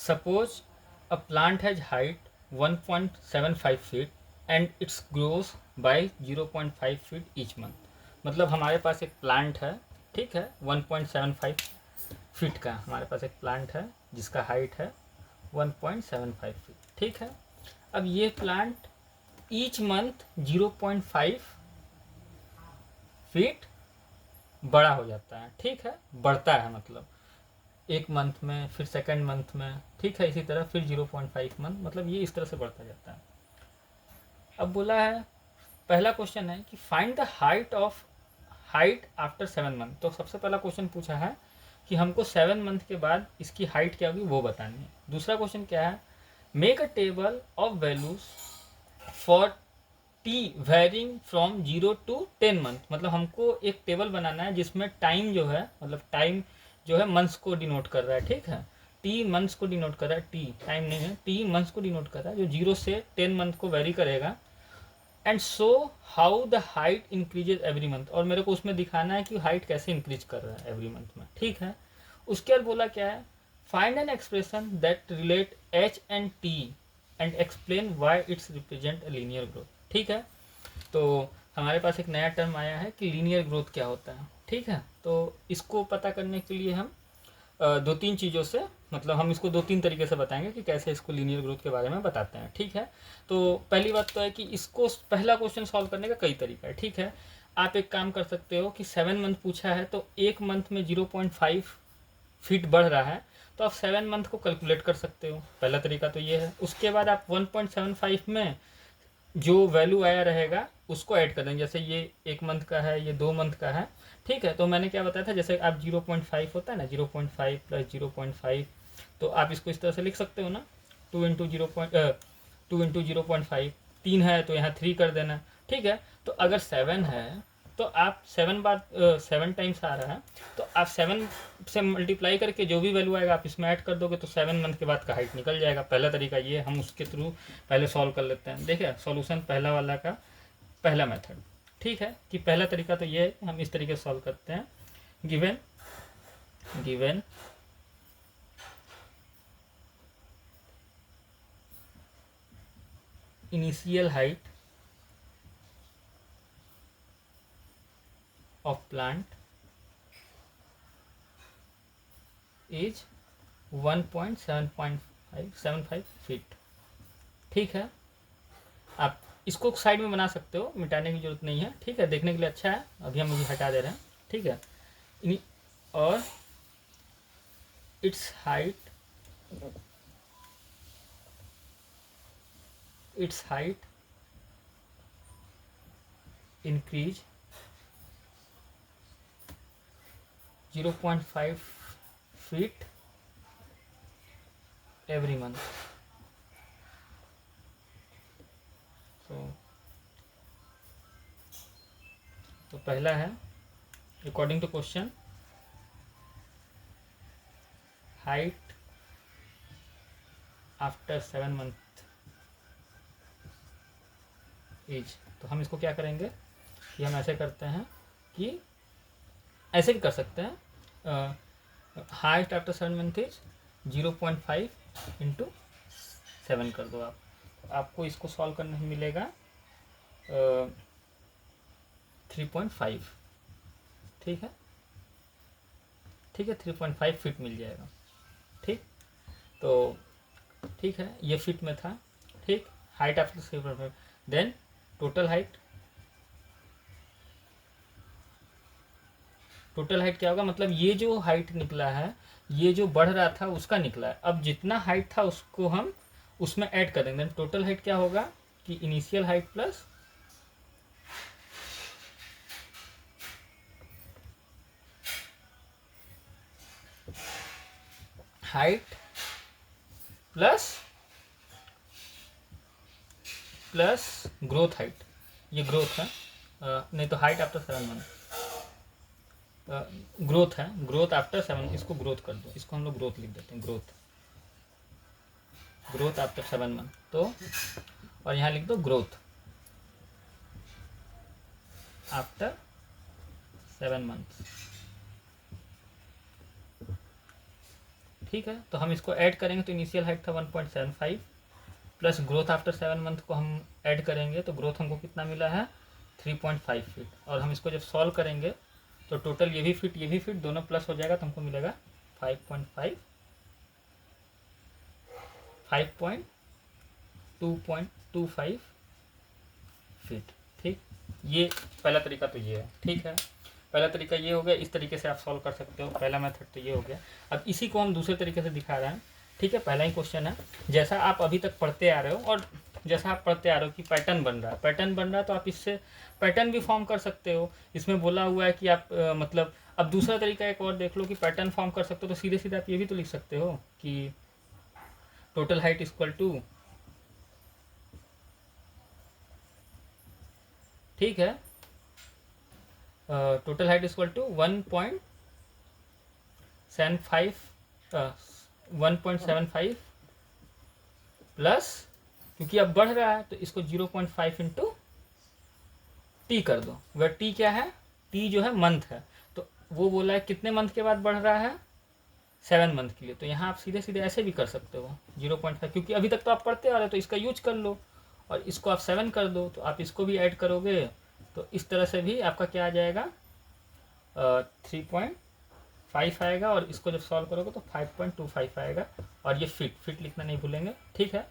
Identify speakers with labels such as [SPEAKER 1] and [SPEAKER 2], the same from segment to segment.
[SPEAKER 1] Suppose a plant has height 1.75 feet and it grows by 0.5 feet each month. मतलब हमारे पास एक plant है, ठीक है, 1.75 फीट का हमारे पास एक प्लांट है जिसका हाइट है 1.75 फीट, ठीक है। अब ये प्लांट ईच मंथ 0.5 फीट बड़ा हो जाता है, ठीक है, बढ़ता है, मतलब एक मंथ में, फिर सेकेंड मंथ में, ठीक है, इसी तरह फिर 0.5 मंथ, मतलब ये इस तरह से बढ़ता जाता है। अब बोला है, पहला क्वेश्चन है कि find the height after 7 month. तो सबसे पहला क्वेश्चन पूछा है कि हमको 7 मंथ के बाद इसकी हाइट क्या होगी वो बतानी है। दूसरा क्वेश्चन क्या है, make a table of values for T varying from 0 to 10 month. मतलब हमको एक टेबल बनाना है जिसमें टाइम जो है, मतलब टाइम जो है मंथ्स को डिनोट कर रहा है, ठीक है, टी मंथ्स को डिनोट कर रहा है, टी टाइम नहीं है, टी मंथ्स को डिनोट कर रहा है, जो 0 से 10 मंथ को वेरी करेगा। And so how the height increases every month, और मेरे को उसमें दिखाना है कि हाइट कैसे इंक्रीज कर रहा है एवरी मंथ में, ठीक है। उसके बाद बोला क्या है, find an expression that relate H and T and explain why it's represent a linear growth, ठीक है। तो हमारे पास एक नया टर्म आया है कि लीनियर ग्रोथ क्या होता है, ठीक है। तो इसको पता करने के लिए हम दो तीन चीज़ों से, मतलब हम इसको दो तीन तरीके से बताएंगे कि कैसे इसको लीनियर ग्रोथ के बारे में बताते हैं, ठीक है। तो पहली बात तो है कि इसको पहला क्वेश्चन सॉल्व करने का कई तरीका है, ठीक है। आप एक काम कर सकते हो कि 7 मंथ पूछा है तो एक मंथ में 0.5 फीट बढ़ रहा है, तो आप 7 मंथ को कैलकुलेट कर सकते हो, पहला तरीका तो ये है। उसके बाद आप 1.75 में जो वैल्यू आया रहेगा उसको ऐड कर देंगे, जैसे ये एक मंथ का है, ये 2 मंथ का है, ठीक है। तो मैंने क्या बताया था, जैसे आप 0.5 होता है ना, 0.5 प्लस 0.5, तो आप इसको इस तरह से लिख सकते हो ना, 2 इंटू 0.5, 3 है तो यहाँ 3 कर देना, ठीक है। तो अगर 7 है तो आप 7 टाइम्स आ रहा है, तो आप 7 से मल्टीप्लाई करके जो भी वैल्यू आएगा आप इसमें ऐड कर दोगे, तो 7 मंथ के बाद का हाइट निकल जाएगा। पहला तरीका ये, हम उसके थ्रू पहले सॉल्व कर लेते हैं। देखिए सॉल्यूशन पहला वाला का पहला मेथड, ठीक है, कि पहला तरीका तो ये है, हम इस तरीके से सॉल्व करते हैं। Given given initial height of plant is 1.75 feet, ठीक है। आप इसको साइड में बना सकते हो, मिटाने की जरूरत नहीं है, ठीक है, देखने के लिए अच्छा है, अभी हम मुझे हटा दे रहे हैं, ठीक है। और its height increase 0.5 feet every month. तो पहला है, according to question, height after 7 month age. तो हम इसको क्या करेंगे कि हम ऐसे करते हैं कि ऐसे भी कर सकते हैं, height after 7 month is 0.5 into 7 कर दो आप, आपको इसको सॉल्व करने में मिलेगा 3.5, ठीक है, ठीक है, 3.5 फीट मिल जाएगा, ठीक। तो ठीक है, ये फीट में था, ठीक। Height after 3.5, then total height, total height क्या होगा, मतलब ये जो हाइट निकला है, ये जो बढ़ रहा था उसका निकला है, अब जितना हाइट था उसको हम उसमें ऐड कर देंगे, टोटल हाइट क्या होगा कि initial height plus height plus growth height, ये ग्रोथ है, नहीं तो हाइट आफ्टर 7 मंथ, ग्रोथ है, ग्रोथ आफ्टर 7, इसको ग्रोथ कर दो, इसको हम लोग ग्रोथ लिख देते हैं, ग्रोथ आफ्टर 7 मंथ। तो और यहाँ लिख दो ग्रोथ आफ्टर 7 मंथ। ठीक है, तो हम इसको ऐड करेंगे तो इनिशियल हाइट था 1.75 प्लस ग्रोथ आफ्टर 7 मंथ को हम ऐड करेंगे तो ग्रोथ हमको कितना मिला है 3.5 फीट। और हम इसको जब सॉल्व करेंगे तो टोटल ये भी फिट दोनों प्लस हो जाएगा तो हमको मिलेगा 5.25 फीट। ठीक, ये पहला तरीका तो ये है। ठीक है, पहला तरीका ये हो गया, इस तरीके से आप सॉल्व कर सकते हो, पहला मेथड तो ये हो गया। अब इसी को हम दूसरे तरीके से दिखा रहे हैं। ठीक है, पहला ही क्वेश्चन है, जैसा आप अभी तक पढ़ते आ रहे हो और जैसा आप पढ़ते आ रहे हो कि पैटर्न बन रहा है तो आप इससे पैटर्न भी फॉर्म कर सकते हो। इसमें बोला हुआ है कि आप मतलब अब दूसरा तरीका एक और देख लो कि पैटर्न फॉर्म कर सकते हो, तो सीधे सीधे आप ये भी तो लिख सकते हो कि टोटल हाइट इक्वल टू, ठीक है, total height equal to 1.75 plus, क्योंकि अब बढ़ रहा है तो इसको 0.5 इंटू टी कर दो। वह टी क्या है, टी जो है मंथ है, तो वो बोला है कितने मंथ के बाद बढ़ रहा है 7 मंथ के लिए। तो यहाँ आप सीधे सीधे ऐसे भी कर सकते हो 0.5, क्योंकि अभी तक तो आप पढ़ते आ रहे हो तो इसका यूज कर लो और इसको आप 7 कर दो तो आप इसको भी ऐड करोगे तो इस तरह से भी आपका क्या आ जाएगा 3.5 आएगा और इसको जब सॉल्व करोगे तो 5.25 आएगा। और ये फिट लिखना नहीं भूलेंगे। ठीक है,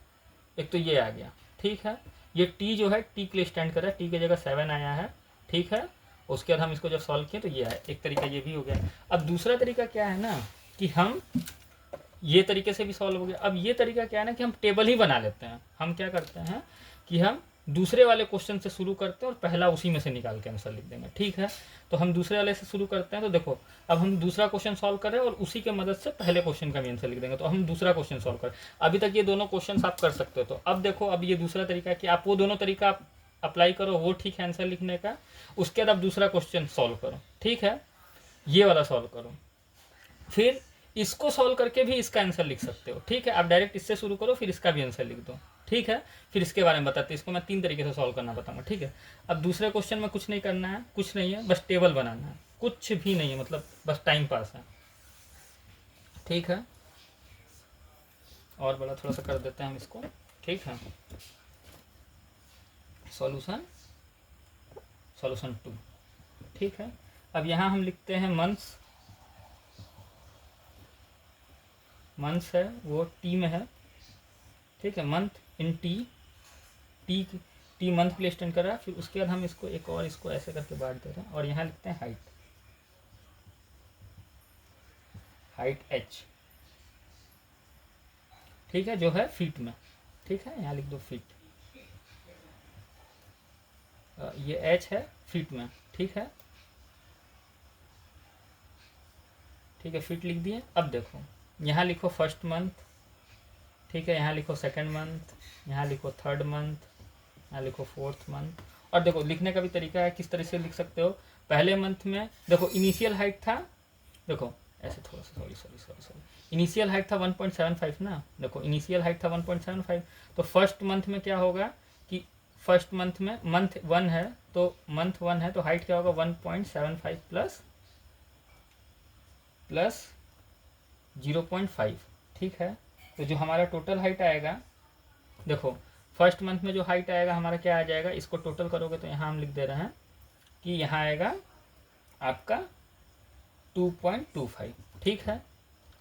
[SPEAKER 1] एक तो ये आ गया। ठीक है, ये टी जो है टी के लिए स्टैंड कर रहा है, टी की जगह 7 आया है। ठीक है, उसके बाद हम इसको जब सॉल्व किए तो ये आया। एक तरीका ये भी हो गया। अब दूसरा तरीका क्या है ना कि हम ये तरीके से भी सॉल्व हो गया। अब ये तरीका क्या है ना कि हम टेबल ही बना लेते हैं। हम क्या करते हैं कि हम दूसरे वाले क्वेश्चन से शुरू करते हैं और पहला उसी में से निकाल के आंसर लिख देंगे। ठीक है, तो हम दूसरे वाले से शुरू करते हैं। तो देखो अब हम दूसरा क्वेश्चन सॉल्व कर रहे हैं और उसी के मदद से पहले क्वेश्चन का भी आंसर लिख देंगे। तो हम दूसरा क्वेश्चन सॉल्व करें। अभी तक ये दोनों क्वेश्चन आप कर सकते हो। तो अब देखो, अब ये दूसरा तरीका है कि आप वो दोनों तरीका आप अप्लाई करो, वो ठीक है आंसर लिखने का। उसके बाद आप दूसरा क्वेश्चन सॉल्व करो। ठीक है, ये वाला सॉल्व करो, फिर इसको सॉल्व करके भी इसका आंसर लिख सकते हो। ठीक है, आप डायरेक्ट इससे शुरू करो फिर इसका भी आंसर लिख दो। ठीक है, फिर इसके बारे में बताते हैं। इसको मैं 3 तरीके से सॉल्व करना बताऊंगा। ठीक है, अब दूसरे क्वेश्चन में कुछ नहीं करना है, कुछ नहीं है, बस टेबल बनाना है, कुछ भी नहीं है, मतलब बस टाइम पास है। ठीक है, और बड़ा थोड़ा सा कर देते हैं हम इसको। ठीक है, सॉल्यूशन 2। ठीक है, अब यहाँ हम लिखते हैं मंथ्स है वो टी में है। ठीक है, मंथ इन टी मंथ के लिए स्टैंड कर रहा है। फिर उसके बाद हम इसको एक और इसको ऐसे करके बांट दे रहे हैं और यहाँ लिखते हैं हाइट एच। ठीक है, जो है फीट में। ठीक है, यहाँ लिख दो फीट, ये एच है फीट में। ठीक है, फीट लिख दिए। अब देखो यहाँ लिखो फर्स्ट मंथ। ठीक है, यहाँ लिखो सेकंड मंथ, यहाँ लिखो थर्ड मंथ, यहाँ लिखो फोर्थ मंथ। और देखो लिखने का भी तरीका है, किस तरह से लिख सकते हो। पहले मंथ में देखो इनिशियल हाइट था, देखो ऐसे थोड़ा सा सॉरी इनिशियल हाइट था 1.75 ना। देखो इनिशियल हाइट था 1.75, तो फर्स्ट मंथ में क्या होगा कि फर्स्ट मंथ में मंथ 1 है तो हाइट क्या होगा 1.75 प्लस 0.5। ठीक है, तो जो हमारा टोटल हाइट आएगा, देखो फर्स्ट मंथ में जो हाइट आएगा हमारा क्या आ जाएगा, इसको टोटल करोगे तो यहाँ हम लिख दे रहे हैं कि यहाँ आएगा आपका 2.25। ठीक है,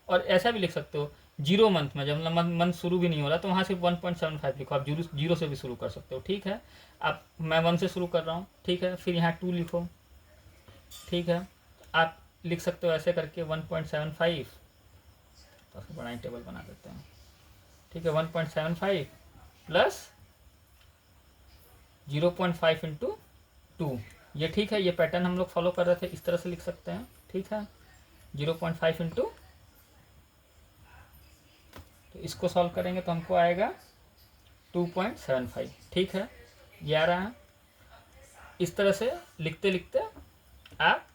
[SPEAKER 1] और ऐसा भी लिख सकते हो 0 मंथ में, जब मंथ शुरू भी नहीं हो रहा तो वहाँ सिर्फ 1.75 लिखो। आप जीरो से भी शुरू कर सकते हो। ठीक है, आप मैं 1 से शुरू कर रहा हूँ। ठीक है, फिर यहाँ 2 लिखो। ठीक है, आप लिख सकते हो ऐसे करके 1.75, तो बड़ा ही टेबल बना देते हैं। ठीक है, 1.75 प्लस 0.5 इंटू 2, ये ठीक है, ये पैटर्न हम लोग फॉलो कर रहे थे, इस तरह से लिख सकते हैं। ठीक है, 0.5 इंटू, तो इसको सॉल्व करेंगे तो हमको आएगा 2.75। ठीक है, ये आ रहा है। इस तरह से लिखते लिखते आप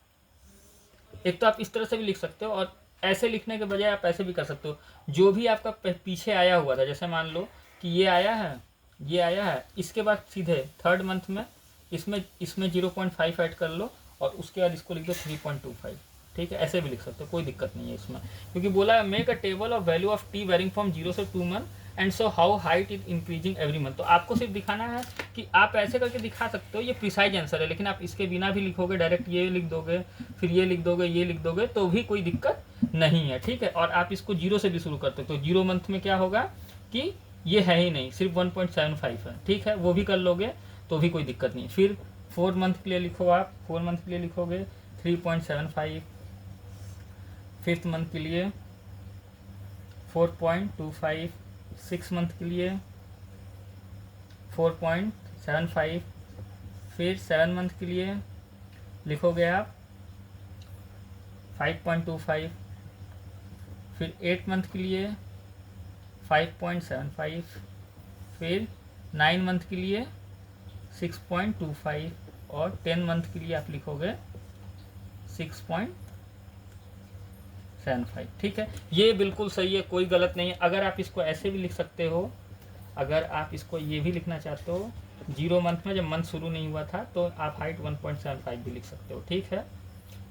[SPEAKER 1] एक तो आप इस तरह से भी लिख सकते हो और ऐसे लिखने के बजाय आप ऐसे भी कर सकते हो। जो भी आपका पीछे आया हुआ था, जैसे मान लो कि ये आया है, इसके बाद सीधे थर्ड मंथ में इसमें 0.5 ऐड कर लो और उसके बाद इसको लिख दो 3.25। ठीक है, ऐसे भी लिख सकते हो, कोई दिक्कत नहीं है इसमें, क्योंकि बोला है make a table of value of T varying from 0 से 2 month and so how height is increasing every month. तो आपको सिर्फ दिखाना है कि आप ऐसे करके दिखा सकते हो, ये प्रिसाइज आंसर है, लेकिन आप इसके बिना भी लिखोगे, डायरेक्ट ये लिख दोगे, फिर ये लिख दोगे, ये लिख दोगे, तो भी कोई दिक्कत नहीं है। ठीक है, और आप इसको 0 से भी शुरू करते हो, तो 0 मंथ में क्या होगा कि ये है ही नहीं, सिर्फ 1.75 है। ठीक है, वो भी कर लोगे तो भी कोई दिक्कत नहीं। फिर 4 मंथ के लिए लिखो, आप 4 मंथ के लिए लिखोगे 3.75, 5th मंथ के लिए 4.25, 6 मंथ के लिए 4.75, फिर 7 मंथ के लिए लिखोगे आप 5.25, फिर 8 मंथ के लिए 5.75, फिर 9 मंथ के लिए 6.25 और 10 मंथ के लिए आप लिखोगे 6.75। ठीक है, ये बिल्कुल सही है, कोई गलत नहीं है। अगर आप इसको ऐसे भी लिख सकते हो, अगर आप इसको ये भी लिखना चाहते हो 0 मंथ में, जब मंथ शुरू नहीं हुआ था, तो आप हाइट 1.75 भी लिख सकते हो। ठीक है,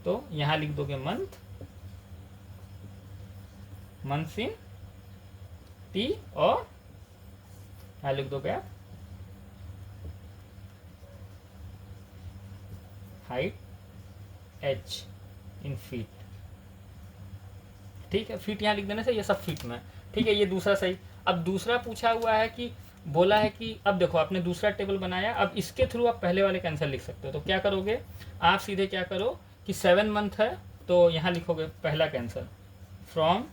[SPEAKER 1] तो यहाँ लिख दोगे मंथ्स इन टी, और यहाँ लिख दोगे आप हाइट h इन फीट। ठीक है, फीट यहाँ लिख देने से ये सब फीट में। ठीक है, ये दूसरा सही। अब दूसरा पूछा हुआ है कि बोला है कि अब देखो आपने दूसरा टेबल बनाया, अब इसके थ्रू आप पहले वाले का आंसर लिख सकते हो। तो क्या करोगे आप, सीधे क्या करो कि 7 मंथ है, तो यहाँ लिखोगे पहला cancer from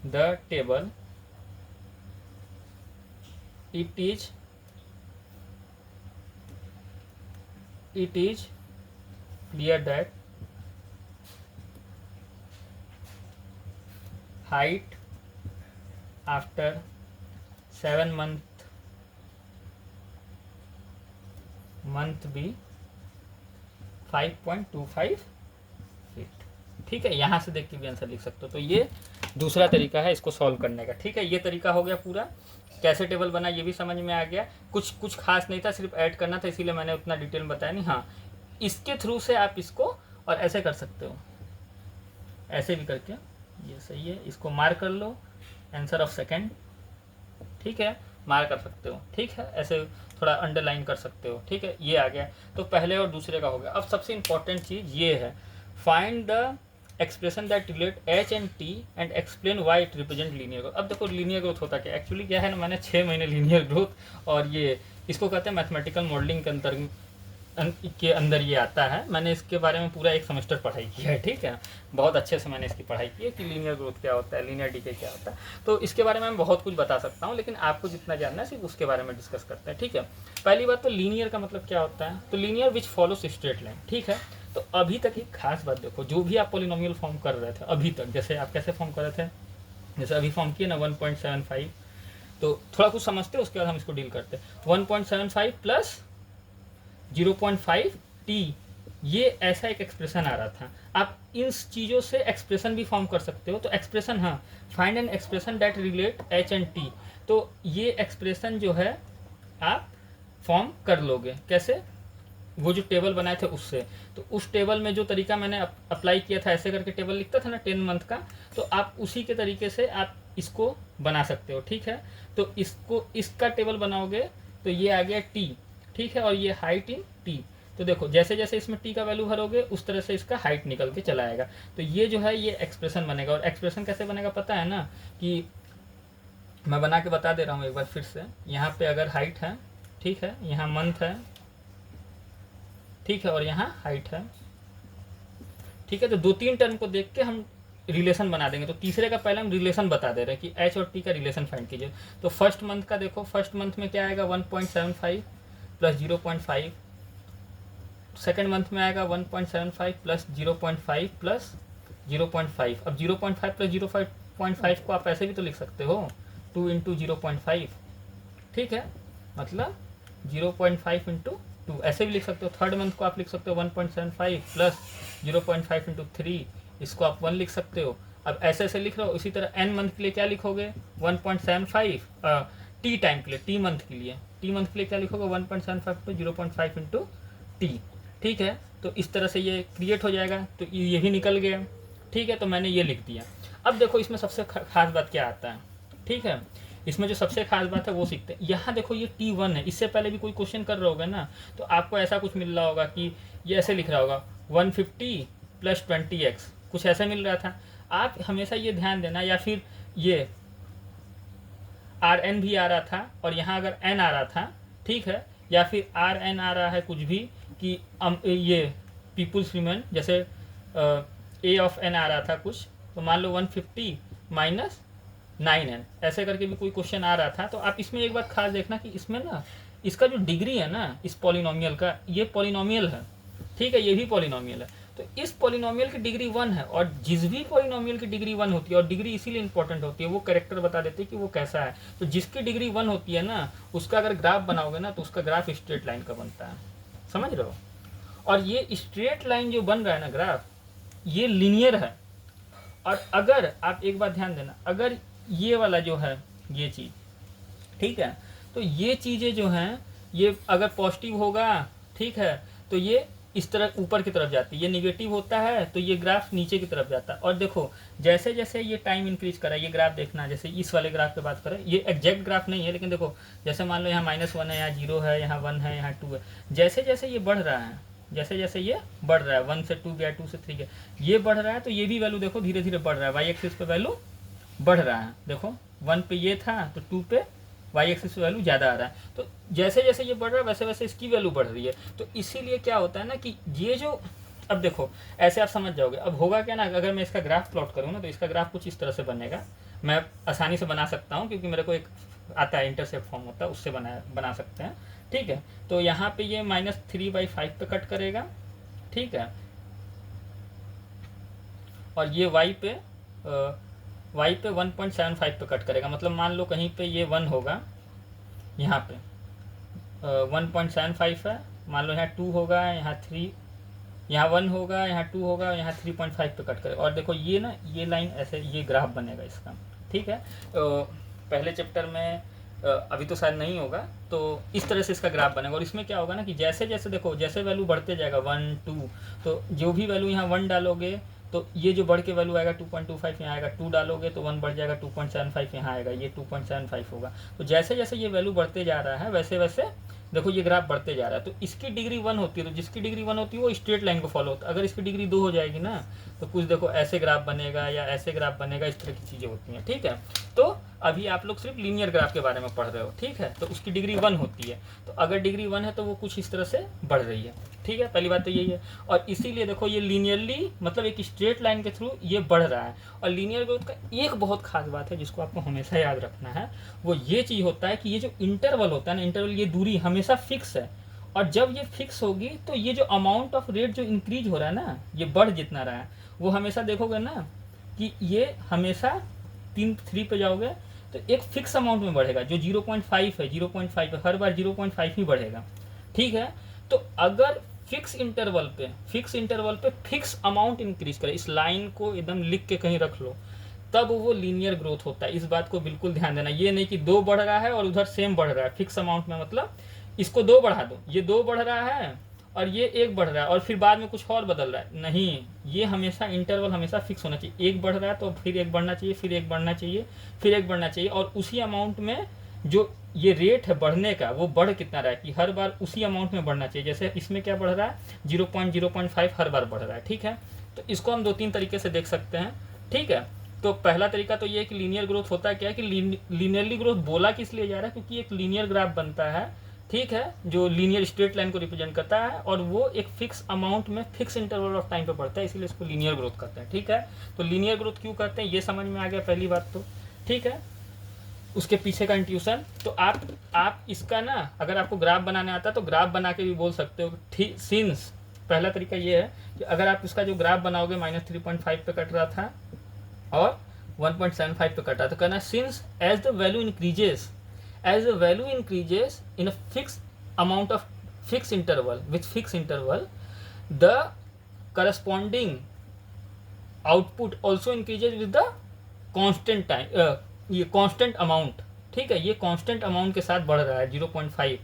[SPEAKER 1] the table it is clear that height after 7 month be 5.25 feet. ठीक है, यहाँ से देख के भी आंसर लिख सकते हो। तो ये दूसरा तरीका है इसको सॉल्व करने का। ठीक है, ये तरीका हो गया पूरा। कैसे टेबल बना ये भी समझ में आ गया। कुछ खास नहीं था, सिर्फ ऐड करना था, इसीलिए मैंने उतना डिटेल में बताया नहीं। हाँ, इसके थ्रू से आप इसको और ऐसे कर सकते हो, ऐसे भी करके, ये सही है, इसको मार्क कर लो, आंसर ऑफ सेकंड। ठीक है, मार्क कर सकते हो। ठीक है, ऐसे थोड़ा अंडरलाइन कर सकते हो। ठीक है, ये आ गया। तो पहले और दूसरे का हो गया। अब सबसे इंपॉर्टेंट चीज़ ये है, find the expression that relate H and T and explain why it represent linear growth. अब देखो लीनियर ग्रोथ होता क्या, एक्चुअली क्या है ना, मैंने 6 महीने लीनियर ग्रोथ और ये इसको कहते हैं मैथमेटिकल मॉडलिंग के अंदर ये आता है। मैंने इसके बारे में पूरा एक सेमेस्टर पढ़ाई किया है। ठीक है, बहुत अच्छे से मैंने इसकी पढ़ाई की है कि लीनियर ग्रोथ क्या होता है, लीनियर डीके क्या होता है। तो इसके बारे में मैं बहुत कुछ बता सकता हूँ, लेकिन आपको जितना जानना है सिर्फ उसके बारे में डिस्कस करते हैं। ठीक है, पहली बात तो लीनियर का मतलब क्या होता है, तो लीनियर विच फॉलोस स्ट्रेट लाइन। ठीक है, तो अभी तक एक खास बात देखो, जो भी आप पॉलिनोमियल फॉर्म कर रहे थे अभी तक, जैसे आप कैसे फॉर्म कर रहे थे, जैसे अभी फॉर्म किए ना 1.75, तो थोड़ा कुछ समझते हैं, उसके बाद हम इसको डील करते हैं। 1.75 प्लस 0.5 टी, ये ऐसा एक एक्सप्रेशन आ रहा था। आप इन चीज़ों से एक्सप्रेशन भी फॉर्म कर सकते हो। तो एक्सप्रेशन, हाँ, find an expression that relate H and T, तो ये एक्सप्रेशन जो है आप फॉर्म कर लोगे कैसे, वो जो टेबल बनाए थे उससे। तो उस टेबल में जो तरीका मैंने अप्लाई किया था, ऐसे करके टेबल लिखता था ना 10 मंथ का, तो आप उसी के तरीके से आप इसको बना सकते हो। ठीक है, तो इसको इसका टेबल बनाओगे तो ये आ गया टी। ठीक है, और ये हाइट इन टी। तो देखो जैसे जैसे इसमें टी का वैल्यू भरोगे उस तरह से इसका हाइट निकल के चला आएगा। तो ये जो है ये एक्सप्रेशन बनेगा। और एक्सप्रेशन कैसे बनेगा पता है ना, कि मैं बना के बता दे रहा हूँ एक बार फिर से। यहाँ पे अगर हाइट है, ठीक है, यहाँ मंथ है, ठीक है, और यहाँ हाइट है। ठीक है, तो 2-3 टर्म को देख के हम रिलेशन बना देंगे। तो तीसरे का पहले हम रिलेशन बता दे रहे हैं कि एच और टी का रिलेशन फाइंड कीजिए। तो फर्स्ट मंथ का देखो, फर्स्ट मंथ में क्या आएगा 1.75 प्लस 0.5, सेकेंड मंथ में आएगा 1.75 प्लस 0.5 प्लस 0.5। अब 0.5 प्लस 0.5 को आप ऐसे भी तो लिख सकते हो, 2 इंटू 0.5। ठीक है, मतलब 0.5 इंटू 2 ऐसे भी लिख सकते हो। थर्ड मंथ को आप लिख सकते हो 1.75 प्लस 0.5 इंटू 3, इसको आप 1 लिख सकते हो। अब ऐसे ऐसे लिख रहे हो। इसी तरह n मंथ के लिए क्या लिखोगे 1.75, टी टाइम के लिए, टी मंथ के लिए क्या लिखोगे 1.75 टू 0.5 इंटू टी। ठीक है। तो इस तरह से ये क्रिएट हो जाएगा, तो ये भी निकल गया, ठीक है। तो मैंने ये लिख दिया। अब देखो इसमें सबसे खास बात क्या आता है, ठीक है। इसमें जो सबसे खास बात है वो सीखते हैं। यहाँ देखो ये T1 है, इससे पहले भी कोई क्वेश्चन कर रहे होगा ना, तो आपको ऐसा कुछ मिल रहा होगा कि ये ऐसे लिख रहा होगा 150 + 20x, कुछ ऐसा मिल रहा था। आप हमेशा ये ध्यान देना, या फिर ये RN भी आ रहा था और यहाँ अगर N आ रहा था, ठीक है, या फिर RN आ रहा है कुछ भी, कि ये पीपुल्स ह्यूमन, जैसे A ऑफ N आ रहा था कुछ, तो मान लो 150 - 9n, ऐसे करके भी कोई क्वेश्चन आ रहा था। तो आप इसमें एक बात खास देखना कि इसमें ना इसका जो डिग्री है ना इस पॉलिनोमियल का, ये पॉलिनोमियल है, ठीक है, ये भी पॉलिनोमियल है। तो इस पॉलिनोमियल की डिग्री 1 है, और जिस भी पॉलिनोमियल की डिग्री 1 होती है, और डिग्री इसीलिए इंपॉर्टेंट होती है, वो कैरेक्टर बता देते हैं कि वो कैसा है। तो जिसकी डिग्री 1 होती है ना, उसका अगर ग्राफ बनाओगे ना, तो उसका ग्राफ स्ट्रेट लाइन का बनता है, समझ रहे हो। और ये स्ट्रेट लाइन जो बन रहा है ना ग्राफ, ये लीनियर है। और अगर आप एक बात ध्यान देना, अगर ये वाला जो है ये चीज़, ठीक है, तो ये चीज़ें जो हैं ये अगर पॉजिटिव होगा, ठीक है, तो ये इस तरह ऊपर की तरफ जाती है, ये निगेटिव होता है तो ये ग्राफ नीचे की तरफ जाता है। और देखो जैसे जैसे ये टाइम इंक्रीज करा, ये ग्राफ देखना, जैसे इस वाले ग्राफ पे बात करें, ये एग्जैक्ट ग्राफ नहीं है, लेकिन देखो जैसे मान लो यहाँ -1 है, यहाँ 0 है, यहाँ 1 है, यहाँ 2 है, जैसे जैसे ये बढ़ रहा है, जैसे जैसे ये बढ़ रहा है, 1 से 2 गया, 2 से 3 गया, ये बढ़ रहा है, तो ये भी वैल्यू देखो धीरे धीरे बढ़ रहा है, वाई एक्सिस पे वैल्यू बढ़ रहा है। देखो 1 पे ये था तो 2 पे वाई एक्सिस वैल्यू ज़्यादा आ रहा है। तो जैसे जैसे ये बढ़ रहा है वैसे वैसे इसकी वैल्यू बढ़ रही है। तो इसीलिए क्या होता है ना कि ये जो, अब देखो ऐसे आप समझ जाओगे। अब होगा क्या ना, अगर मैं इसका ग्राफ प्लॉट करूँ ना, तो इसका ग्राफ कुछ इस तरह से बनेगा। मैं आसानी से बना सकता हूँ क्योंकि मेरे को एक आता है, इंटरसेप्ट फॉर्म होता है, उससे बना सकते हैं, ठीक है। तो यहाँ पे ये -3/5 पे कट करेगा, ठीक है, और ये y पे 1.75 पे कट करेगा। मतलब मान लो कहीं पे ये 1 होगा, यहाँ पे 1.75 है, मान लो यहाँ 2 होगा, यहाँ 3, यहाँ 1 होगा, यहाँ 2 होगा, यहाँ 3.5 पे कट करेगा। और देखो ये ना, ये लाइन ऐसे, ये ग्राफ बनेगा इसका, ठीक है। पहले चैप्टर में अभी तो शायद नहीं होगा, तो इस तरह से इसका ग्राफ बनेगा। और इसमें क्या होगा ना कि जैसे जैसे देखो, जैसे वैल्यू बढ़ते जाएगा 1 2, तो जो भी वैल्यू यहाँ 1 डालोगे तो ये जो बढ़ के वैल्यू आएगा 2.25 यहाँ आएगा, 2 डालोगे तो 1 बढ़ जाएगा, 2.75 यहाँ आएगा, ये 2.75 होगा। तो जैसे जैसे ये वैल्यू बढ़ते जा रहा है वैसे वैसे देखो ये ग्राफ बढ़ते जा रहा है। तो इसकी डिग्री 1 होती है, तो जिसकी डिग्री 1 होती है वो स्ट्रेट लाइन को फॉलो होता है। अगर इसकी डिग्री 2 हो जाएगी ना, तो कुछ देखो ऐसे ग्राफ बनेगा या ऐसे ग्राफ बनेगा, इस तरह की चीज़ें होती हैं, ठीक है। तो अभी आप लोग सिर्फ लीनियर ग्राफ के बारे में पढ़ रहे हो, ठीक है। तो उसकी डिग्री 1 होती है, तो अगर डिग्री 1 है तो वो कुछ इस तरह से बढ़ रही है, ठीक है। पहली बात तो यही है। और इसीलिए देखो ये लीनियरली, मतलब एक स्ट्रेट लाइन के थ्रू ये बढ़ रहा है। और लीनियर ग्रोथ का एक बहुत खास बात है जिसको आपको हमेशा याद रखना है, वो ये चीज़ होता है कि ये जो इंटरवल होता है ना, इंटरवल, ये दूरी हमेशा फिक्स है। और जब ये फिक्स होगी तो ये जो अमाउंट ऑफ रेट जो इंक्रीज हो रहा है ना, ये बढ़ जितना रहा है, वो हमेशा देखोगे ना कि ये हमेशा 3 पे जाओगे तो एक फिक्स अमाउंट में बढ़ेगा। जो 0.5 है, 0.5 है, हर बार 0.5 ही बढ़ेगा, ठीक है। तो अगर फिक्स इंटरवल पे फिक्स अमाउंट इंक्रीज करे, इस लाइन को एकदम लिख के कहीं रख लो, तब वो लीनियर ग्रोथ होता है। इस बात को बिल्कुल ध्यान देना। ये नहीं कि 2 बढ़ रहा है और उधर सेम बढ़ रहा है, फिक्स अमाउंट में, मतलब इसको 2 बढ़ा दो, ये 2 बढ़ रहा है और ये 1 बढ़ रहा है और फिर बाद में कुछ और बदल रहा है, नहीं। ये हमेशा इंटरवल हमेशा फिक्स होना चाहिए। 1 बढ़ रहा है तो फिर 1 बढ़ना चाहिए, फिर 1 बढ़ना चाहिए, फिर 1 बढ़ना चाहिए। और उसी अमाउंट में जो ये रेट है बढ़ने का, वो बढ़ कितना रहा है कि हर बार उसी अमाउंट में बढ़ना चाहिए। जैसे इसमें क्या बढ़ रहा है, 0.05 हर बार बढ़ रहा है, ठीक है। तो इसको हम 2-3 तरीके से देख सकते हैं, ठीक है। तो पहला तरीका तो ये है कि लीनियर ग्रोथ होता है क्या है कि लीनियरली ग्रोथ बोला किस लिए जा रहा है, क्योंकि एक लीनियर ग्राफ बनता है, ठीक है, जो लीनियर स्ट्रेट लाइन को रिप्रेजेंट करता है और वो एक फिक्स अमाउंट में फिक्स इंटरवल ऑफ टाइम पे बढ़ता है, इसीलिए इसको लीनियर ग्रोथ करते हैं, ठीक है। तो लीनियर ग्रोथ क्यों करते हैं ये समझ में आ गया पहली बात तो, ठीक है। उसके पीछे का इंट्यूशन तो आप इसका ना, अगर आपको ग्राफ बनाने आता है तो ग्राफ बना के भी बोल सकते हो, ठीक। सिंस पहला तरीका ये है कि अगर आप इसका जो ग्राफ बनाओगे -3.5 पे कट रहा था और 1.75 पे कटा, तो कहना since as the value increases in a fix amount of fix interval with fix interval, the corresponding output also increases with the constant time, ये कांस्टेंट अमाउंट, ठीक है। ये कांस्टेंट अमाउंट के साथ बढ़ रहा है 0.5,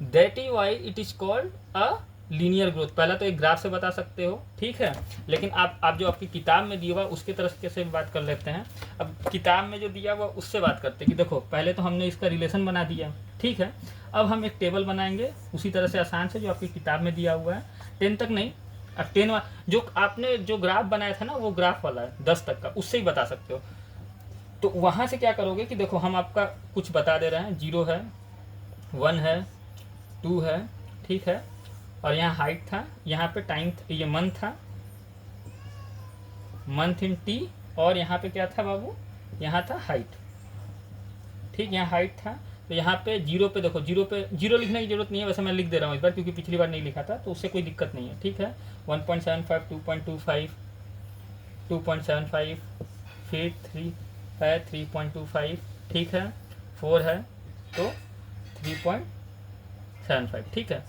[SPEAKER 1] that is why it is called a linear growth पहला तो एक ग्राफ से बता सकते हो, ठीक है, लेकिन आप जो आपकी किताब में दिया हुआ उसके तरह से बात कर लेते हैं। अब किताब में जो दिया हुआ उससे बात करते हैं कि देखो पहले तो हमने इसका रिलेशन बना दिया, ठीक है, अब हम एक टेबल बनाएंगे उसी तरह से आसान से जो आपकी किताब में दिया हुआ है। 10 तक नहीं, अब 10 जो आपने जो ग्राफ बनाया था ना वो ग्राफ वाला है 10 तक का, उससे ही बता सकते हो। तो वहाँ से क्या करोगे कि देखो हम आपका कुछ बता दे रहे हैं, 0 है, 1 है, 2 है, ठीक है, और यहाँ हाइट था, यहाँ पे टाइम, ये मंथ था, मंथ इन टी, और यहाँ पे क्या था बाबू, यहाँ था हाइट, ठीक, यहाँ हाइट था। तो यहाँ पे 0 पे देखो, 0 पे 0 लिखने की जरूरत नहीं है, वैसे मैं लिख दे रहा हूँ इस बार क्योंकि पिछली बार नहीं लिखा था, तो उससे कोई दिक्कत नहीं है, ठीक है। 1.75, 2.25, 2.75, फिर 3 है, 3.25, ठीक है, 4 है तो 3.75, ठीक है,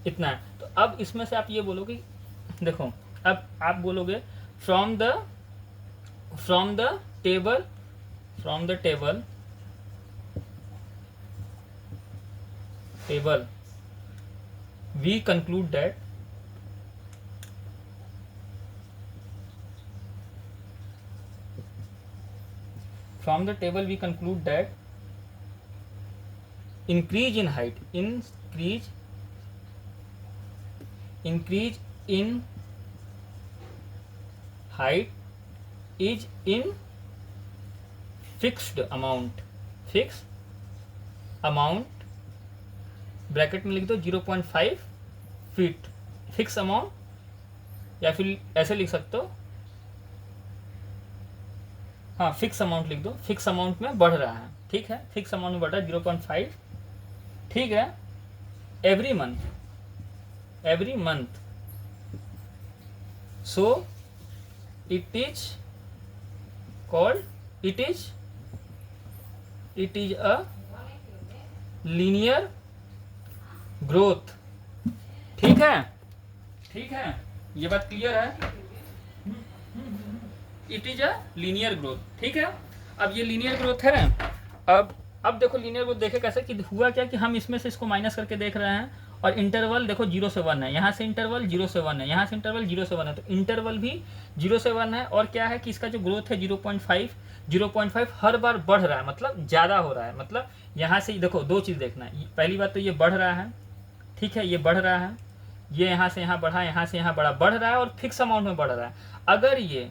[SPEAKER 1] इतना है। तो अब इसमें से आप ये बोलोगे, देखो अब आप बोलोगे from the table, from the table we conclude that from the table we conclude that increase in height, increase in height is in fixed amount, bracket में लिख दो 0.5 फीट, फिक्स अमाउंट, या फिर ऐसे लिख सकते हो, हाँ फिक्स अमाउंट लिख दो, फिक्स अमाउंट में बढ़ रहा है, ठीक है, फिक्स अमाउंट में बढ़ रहा है 0.5, ठीक है, every month, so it is called, it is a linear growth, ठीक है, ये बात क्लियर है, it is a linear growth, ठीक है। अब ये लीनियर ग्रोथ है, अब देखो लीनियर ग्रोथ देखे कैसे कि हुआ क्या कि हम इसमें से इसको माइनस करके देख रहे हैं, और इंटरवल देखो 0 से 1 है, यहाँ से इंटरवल 0 से 1 है, यहाँ से इंटरवल 0 से 1 है, तो इंटरवल भी 0 से 1 है, और क्या है कि इसका जो ग्रोथ है 0.5 हर बार बढ़ रहा है, मतलब ज़्यादा हो रहा है, मतलब यहाँ से देखो दो चीज़ देखना है, पहली बात तो ये बढ़ रहा है, ठीक है, ये बढ़ रहा है, ये यहाँ से यहाँ बढ़ा, यहाँ से यहाँ बढ़ा, बढ़ रहा है और फिक्स अमाउंट में बढ़ रहा है। अगर ये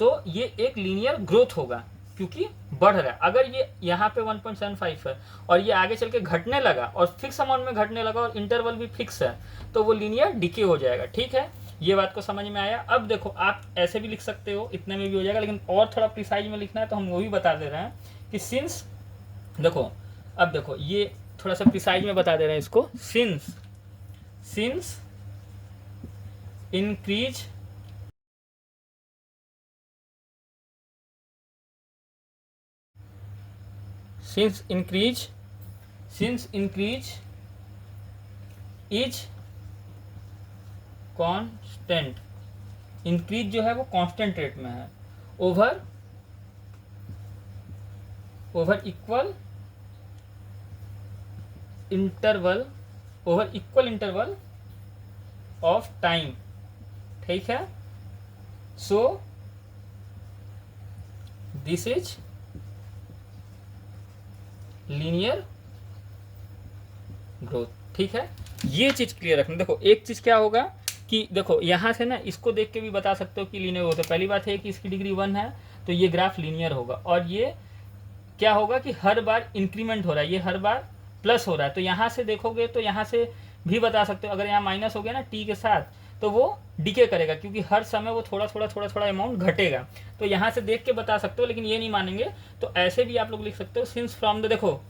[SPEAKER 1] तो ये एक लीनियर ग्रोथ होगा क्योंकि बढ़ रहा है। अगर ये यहाँ पे 1.75 है और ये आगे चल के घटने लगा और फिक्स अमाउंट में घटने लगा और इंटरवल भी फिक्स है, तो वो लीनियर डिके हो जाएगा, ठीक है। ये बात को समझ में आया। अब देखो आप ऐसे भी लिख सकते हो, इतने में भी हो जाएगा, लेकिन और थोड़ा प्रिसाइज में लिखना है तो हम वो भी बता दे रहे हैं कि सिंस, देखो अब देखो ये थोड़ा सा प्रिसाइज में बता दे रहे हैं इसको, since increase is constant, increase जो है वो कांस्टेंट रेट में है, over equal interval of time, ठीक है। So this is linear growth, ठीक है। ये चीज क्लियर रखना। देखो एक चीज क्या होगा कि देखो यहाँ से ना इसको देख के भी बता सकते हो कि लीनियर ग्रोथ है। पहली बात है कि इसकी डिग्री 1 है तो ये ग्राफ लीनियर होगा, और ये क्या होगा कि हर बार इंक्रीमेंट हो रहा है, ये हर बार प्लस हो रहा है। तो यहाँ से देखोगे तो यहाँ से भी बता सकते हो, अगर यहाँ माइनस हो गया ना टी के साथ तो वो डिके करेगा क्योंकि हर समय वो थोड़ा थोड़ा अमाउंट घटेगा। तो यहाँ से देख के बता सकते हो, लेकिन ये नहीं मानेंगे तो ऐसे भी आप लोग लिख सकते हो, सिंस फ्रॉम द, देखो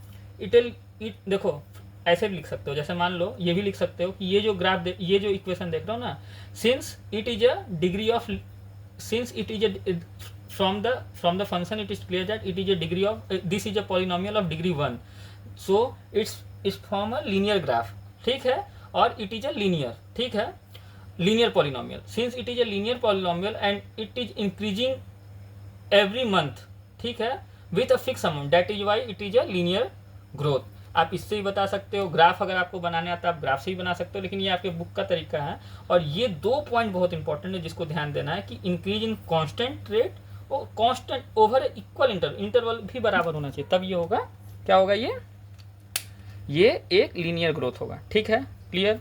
[SPEAKER 1] देखो ऐसे भी लिख सकते हो, जैसे मान लो ये भी लिख सकते हो कि ये जो ग्राफ ये जो इक्वेशन देख रहे हो ना, since it is a degree of, since it is a from the function it is clear that it is a degree of this is a polynomial of degree 1, so it's from a linear graph, ठीक है, और it is a linear, ठीक है, linear polynomial, since it is a linear polynomial and it is increasing every month, ठीक है, with a fixed amount, that is why it is a linear growth। आप इससे भी बता सकते हो, ग्राफ अगर आपको बनाने आता है आप ग्राफ से भी बना सकते हो, लेकिन ये आपके बुक का तरीका है। और ये 2 पॉइंट बहुत इंपॉर्टेंट है जिसको ध्यान देना है कि इंक्रीज इन कांस्टेंट रेट और कांस्टेंट ओवर इक्वल इंटरवल भी बराबर होना चाहिए, तब ये होगा, क्या होगा, ये एक लीनियर ग्रोथ होगा। ठीक है, क्लियर।